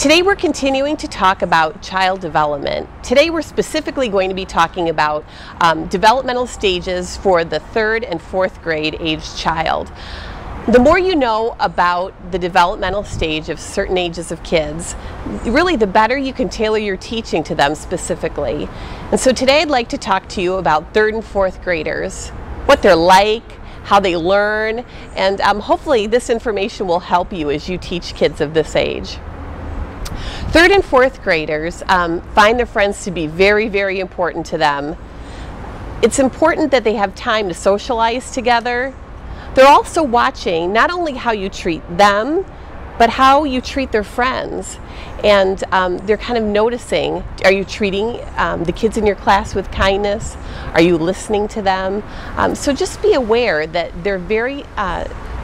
Today we're continuing to talk about child development. Today we're specifically going to be talking about developmental stages for the 3rd and 4th grade aged child. The more you know about the developmental stage of certain ages of kids, really the better you can tailor your teaching to them specifically. And so today I'd like to talk to you about 3rd and 4th graders, what they're like, how they learn, and hopefully this information will help you as you teach kids of this age. 3rd and 4th graders find their friends to be very, very important to them. It's important that they have time to socialize together. They're also watching not only how you treat them, but how you treat their friends. And they're kind of noticing, are you treating the kids in your class with kindness? Are you listening to them? So just be aware that they're very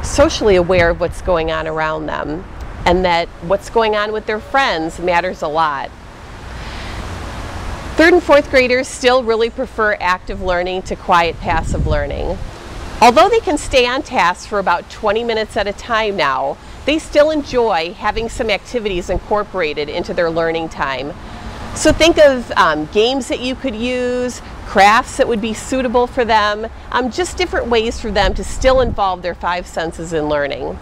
socially aware of what's going on around them, and that what's going on with their friends matters a lot. 3rd and 4th graders still really prefer active learning to quiet, passive learning. Although they can stay on task for about 20 minutes at a time now, they still enjoy having some activities incorporated into their learning time. So think of games that you could use, crafts that would be suitable for them, just different ways for them to still involve their 5 senses in learning.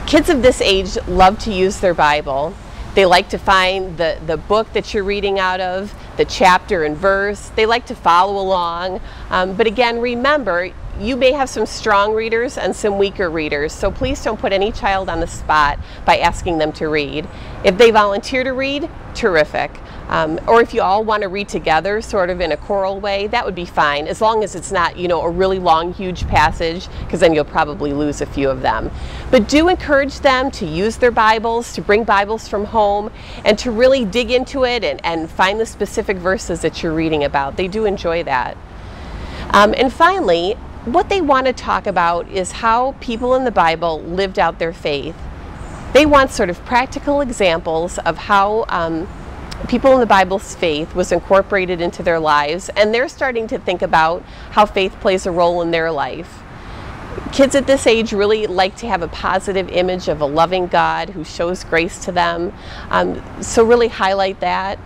Kids of this age love to use their Bible. They like to find the book that you're reading out of, the chapter and verse. They like to follow along. But again, remember, you may have some strong readers and some weaker readers, so please don't put any child on the spot by asking them to read. If they volunteer to read, terrific. Or if you all want to read together, sort of in a choral way, that would be fine, as long as it's not, a really long, huge passage, because then you'll probably lose a few of them. But do encourage them to use their Bibles, to bring Bibles from home, and to really dig into it and find the specific verses that you're reading about. They do enjoy that. And finally, what they want to talk about is how people in the Bible lived out their faith. They want sort of practical examples of how people in the Bible's faith was incorporated into their lives, and they're starting to think about how faith plays a role in their life. Kids at this age really like to have a positive image of a loving God who shows grace to them. So really highlight that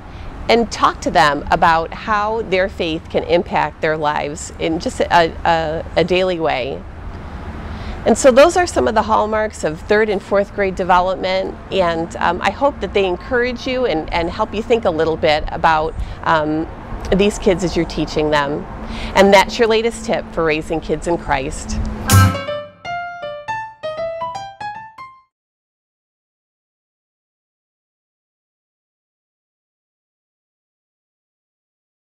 and talk to them about how their faith can impact their lives in just a daily way. And so those are some of the hallmarks of 3rd and 4th grade development, and I hope that they encourage you and help you think a little bit about these kids as you're teaching them. And that's your latest tip for raising kids in Christ.